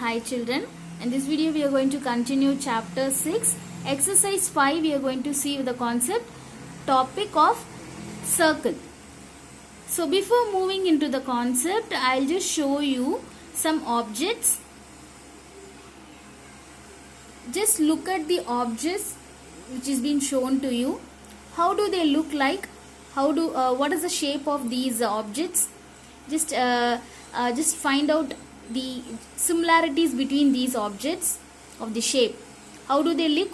Hi children, in this video we are going to continue chapter 6, exercise 5. We are going to see the concept topic of circle. So before moving into the concept, I'll just show you some objects. Just look at the objects which is being shown to you. How do they look like? What is the shape of these objects? Just find out the similarities between these objects of the shape. How do they look?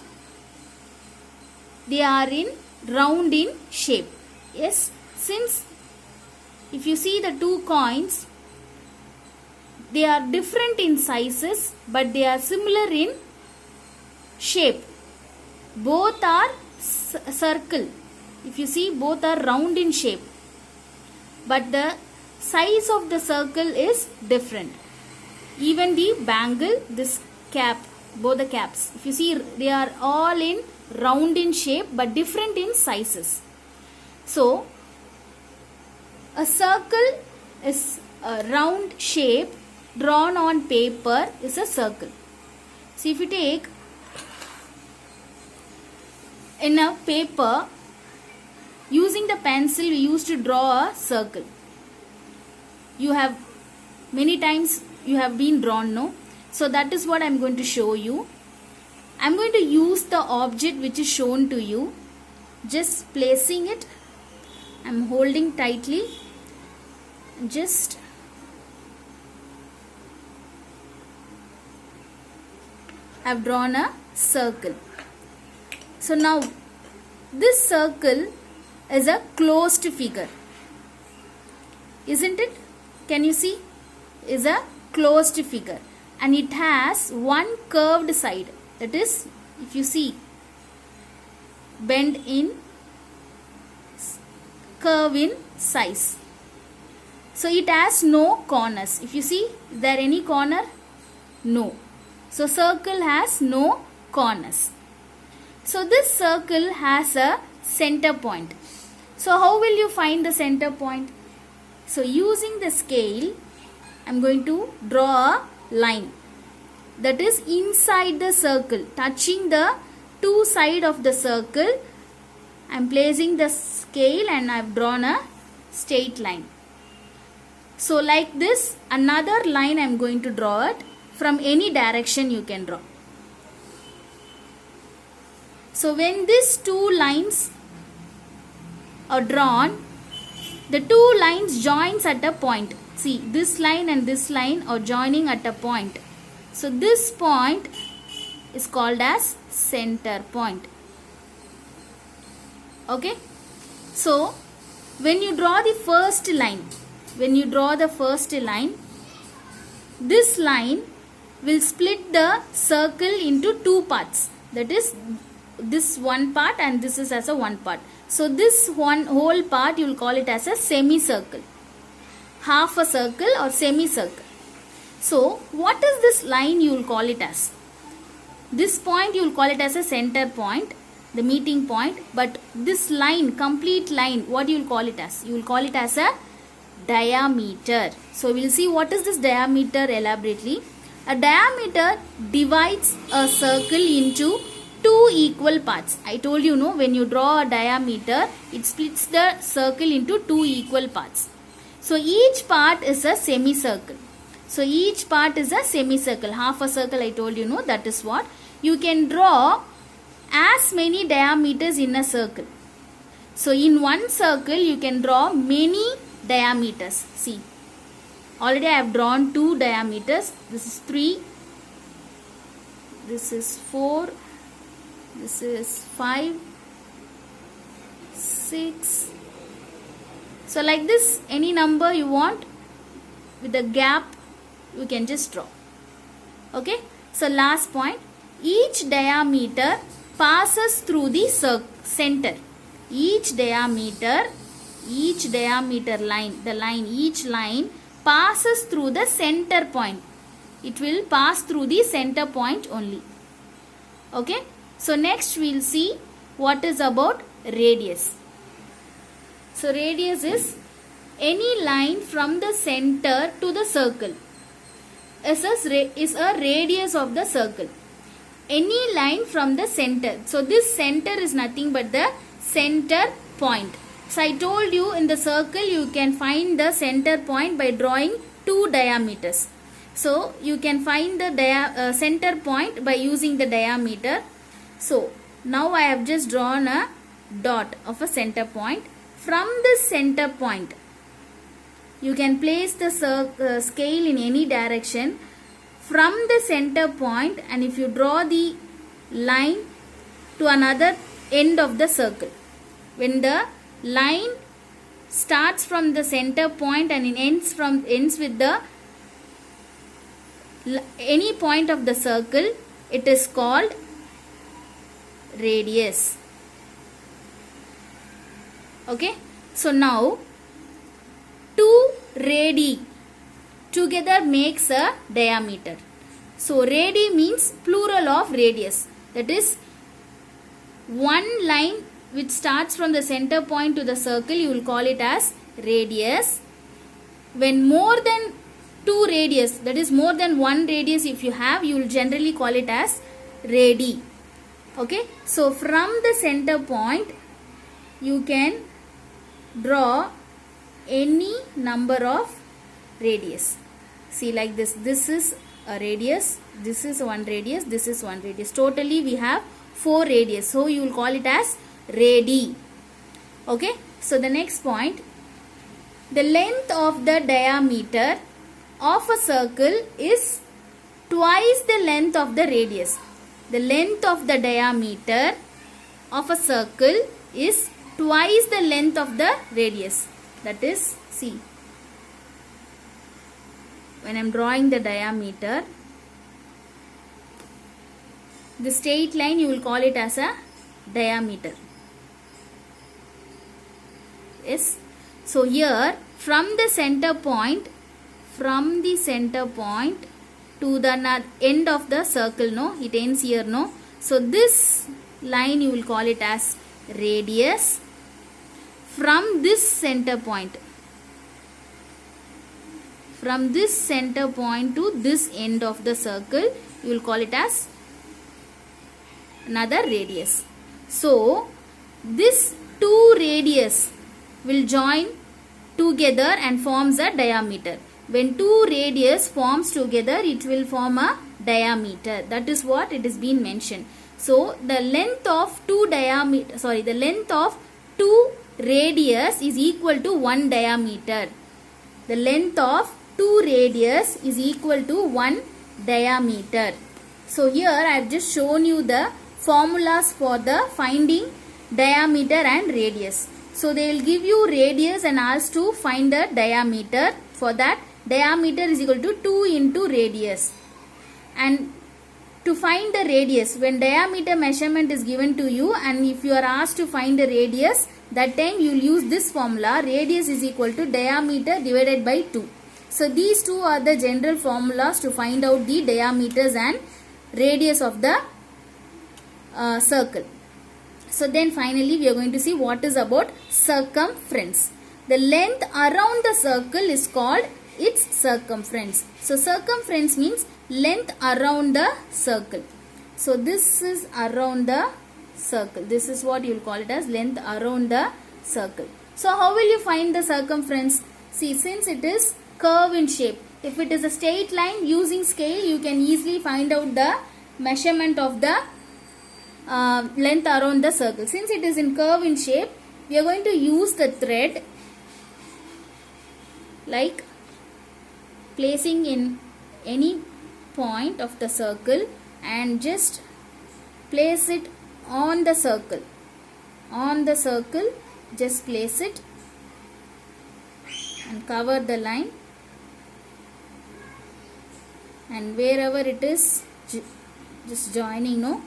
They are round in shape. Yes, since if you see the two coins, they are different in sizes but they are similar in shape. Both are circle. If you see, both are round in shape, but the size of the circle is different. Even the bangle, this cap, both the caps, if you see, they are all in round in shape but different in sizes. So a circle is a round shape drawn on paper is a circle. See, if you take in a paper, using the pencil we used to draw a circle. You have many times you have been drawn, no? So that is what I am going to show you. I am going to use the object which is shown to you. Just placing it, I am holding tightly. Just I have drawn a circle. So now this circle is a closed figure, isn't it? Can you see? Is a closed figure and it has one curved side, that is, if you see, bend in, curve in size. So it has no corners. If you see, is there any corner? No. So circle has no corners. So this circle has a center point. So how will you find the center point? So using the scale, I am going to draw a line that is inside the circle, touching the two sides of the circle. I am placing the scale and I have drawn a straight line. So like this, another line I am going to draw it. From any direction you can draw. So when these two lines are drawn, the two lines joins at a point. See, this line and this line are joining at a point. So this point is called as center point. Okay. So when you draw the first line, this line will split the circle into two parts. That is, this one part and this is as a one part. So this one whole part you will call it as a semicircle, half a circle or semicircle. So what is this line you will call it as? This point you will call it as a center point, the meeting point. But this line, complete line, what you will call it as? You will call it as a diameter. So we will see what is this diameter elaborately. A diameter divides a circle into two equal parts. I told you, no, when you draw a diameter, it splits the circle into two equal parts. So each part is a semicircle. So each part is a semicircle. Half a circle, I told you, no, that is what. You can draw as many diameters in a circle. So in one circle, you can draw many diameters. See, already I have drawn two diameters. This is 3. This is 4. This is 5, 6. So like this, any number you want with a gap, you can just draw. Okay. So last point, each diameter passes through the center. Each diameter line, each line passes through the center point. It will pass through the center point only. Okay. So next we will see what is about radius. So radius is any line from the center to the circle. is a radius of the circle. Any line from the center. So this center is nothing but the center point. So I told you in the circle you can find the center point by drawing two diameters. So you can find the center point by using the diameter. So now I have just drawn a dot of a center point. From this center point you can place the scale in any direction from the center point, and if you draw the line to another end of the circle, when the line starts from the center point and it ends with the any point of the circle, it is called radius. Okay, so now two radii together makes a diameter. So radii means plural of radius. That is, one line which starts from the center point to the circle, you will call it as radius. When more than two radius, that is more than one radius if you have, you will generally call it as radii. Okay, so from the center point you can draw any number of radius. See, like this. This is a radius. This is one radius. This is one radius. Totally we have 4 radius. So you will call it as radii. Okay. So the next point. The length of the diameter of a circle is twice the length of the radius. The length of the diameter of a circle is twice the length of the radius. That is, see, when I am drawing the diameter, the straight line you will call it as a diameter. Yes. So here from the center point to the end of the circle, no, it ends here, no. So this line you will call it as radius. From this center point to this end of the circle, you will call it as another radius. So this two radius will join together and forms a diameter. When two radius forms together, it will form a diameter. That is what it is been mentioned. So the length of two radius is equal to 1 diameter. The length of 2 radius is equal to 1 diameter. So here I have just shown you the formulas for the finding diameter and radius. So they will give you radius and ask to find the diameter. For that, diameter is equal to 2 into radius. And to find the radius, when diameter measurement is given to you and if you are asked to find the radius, that time you will use this formula. Radius is equal to diameter divided by 2. So these two are the general formulas to find out the diameters and radius of the circle. So then finally we are going to see what is about circumference. The length around the circle is called its circumference. So circumference means length around the circle. So this is around the circle. This is what you will call it as length around the circle. So how will you find the circumference? See, since it is curve in shape, if it is a straight line, using scale you can easily find out the measurement of the length around the circle. Since it is in curve in shape, we are going to use the thread, like placing in any point of the circle and just place it on the circle. On the circle, just place it and cover the line, and wherever it is just joining, no,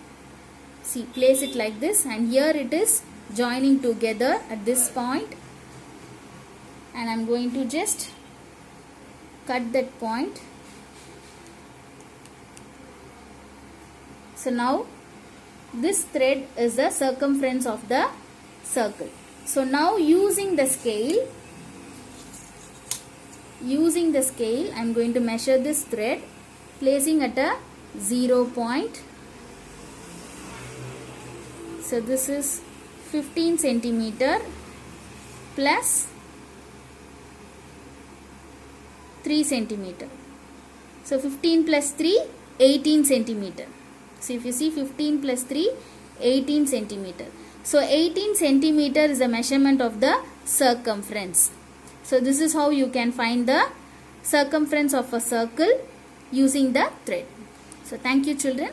see, place it like this, and here it is joining together at this point, and I am going to just cut that point. So now this thread is the circumference of the circle. So now using the scale I am going to measure this thread placing at a 0 point. So this is 15 centimeter plus 3 centimeter. So 15 plus 3, 18 centimeter. So if you see 15 plus 3, 18 centimeter. So 18 centimeter is the measurement of the circumference. So this is how you can find the circumference of a circle using the thread. So thank you children.